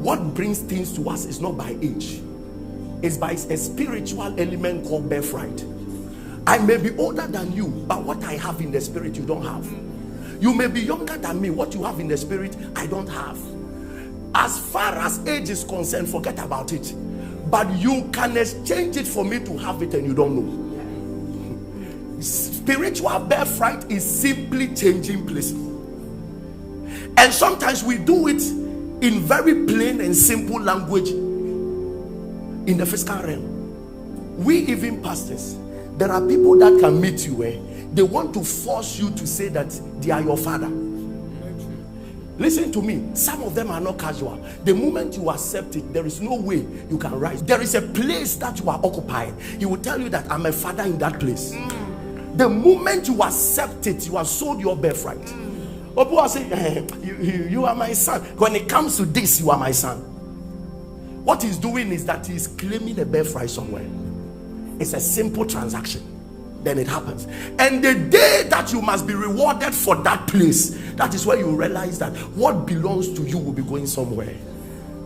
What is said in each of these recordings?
what brings things to us is not by age. It's by a spiritual element called birthright. I may be older than you, but what I have in the spirit you don't have. You may be younger than me. What you have in the spirit I don't have. As far as age is concerned, forget about it. But you can exchange it for me to have it and you don't know. Spiritual birthright is simply changing places. And sometimes we do it in very plain and simple language in the physical realm. We even pastors, there are people that can meet you where they want to force you to say that they are your father. Listen to me, some of them are not casual. The moment you accept it, there is no way you can rise. There is a place that you are occupying. He will tell you that I'm a father in that place. The moment you accept it, you have sold your birthright. People say, you are my son. When it comes to this, you are my son. What he's doing is that he's claiming a birthright somewhere. It's a simple transaction. Then it happens. And the day that you must be rewarded for that place, that is where you realize that what belongs to you will be going somewhere.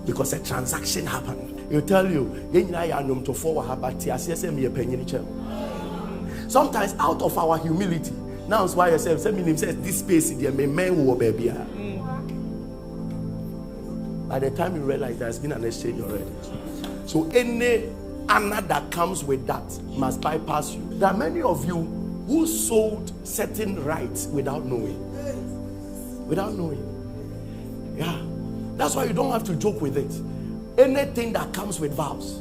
Because a transaction happened. He'll tell you, sometimes out of our humility, now it's why I said, this space there may man will baby. By the time you realize there's been an exchange already. So any honor that comes with that must bypass you. There are many of you who sold certain rights without knowing. Without knowing. Yeah. That's why you don't have to joke with it. Anything that comes with vows.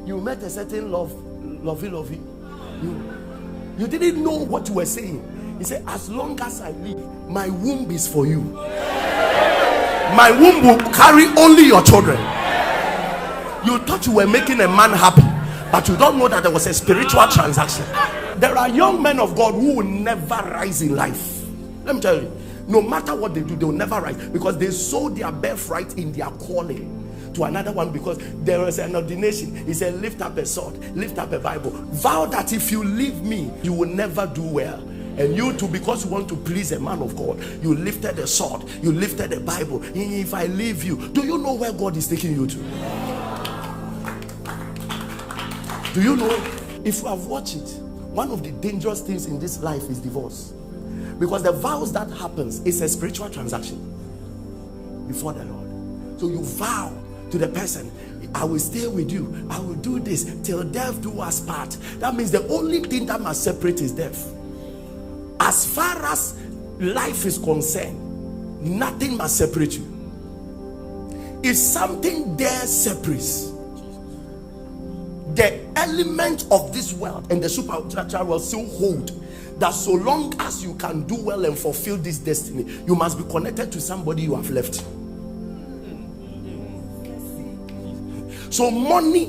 You met a certain lovey. You didn't know what you were saying. He said, as long as I live, my womb is for you. My womb will carry only your children. You thought you were making a man happy, but you don't know that there was a spiritual transaction. There are young men of God who will never rise in life. Let me tell you, no matter what they do, they will never rise, because they sold their birthright in their calling to another one. Because there was an ordination. He said, lift up a sword, lift up a Bible, vow that if you leave me, you will never do well. And you too, because you want to please a man of God, you lifted a sword, you lifted a Bible. If I leave you, do you know where God is taking you to? Do you know? If you have watched it, one of the dangerous things in this life is divorce. Because the vows that happens is a spiritual transaction before the Lord. So you vow to the person, I will stay with you, I will do this till death do us part. That means the only thing that must separate is death. As far as life is concerned, nothing must separate you. If something there separates, the element of this world and the supernatural will still hold. That so long as you can do well and fulfill this destiny, you must be connected to somebody you have left. So money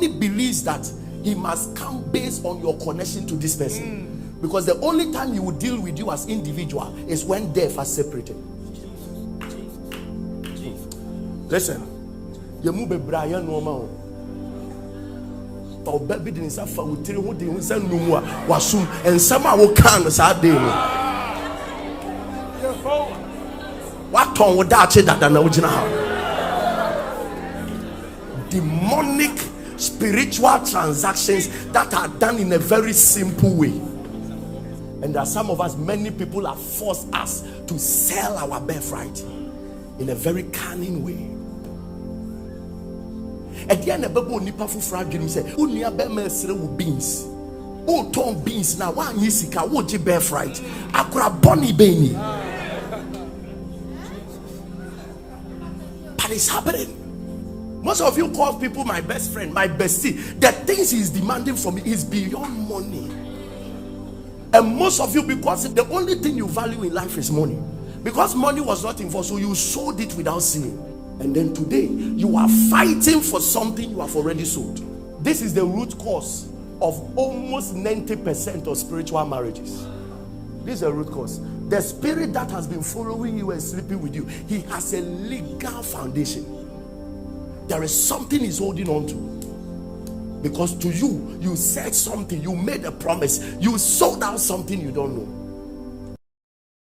believes that he must come based on your connection to this person. Because the only time he will deal with you as individual is when death has separated. Listen, you move a Brian normal. Or baby didn't suffer with three who didn't send no more was soon and somehow will come as I did. What tongue would that say that an original? Demonic spiritual transactions that are done in a very simple way. And there are some of us, many people have forced us to sell our birthright in a very cunning way. At the end of the nipa fu fragile say, "Unia be mesre wo beans. O ton beans na wa nyisika wo ji birthright. Akura boni beni." But it's happening. Most of you call people my best friend, my bestie. The things he's demanding from me is beyond money. And most of you, because the only thing you value in life is money, because money was not involved, so you sold it without seeing. And then today you are fighting for something you have already sold. This is the root cause of almost 90% of spiritual marriages. This is the root cause. The spirit that has been following you and sleeping with you, he has a legal foundation. There is something he's holding on to. Because to you, you said something, you made a promise, you sold out something you don't know.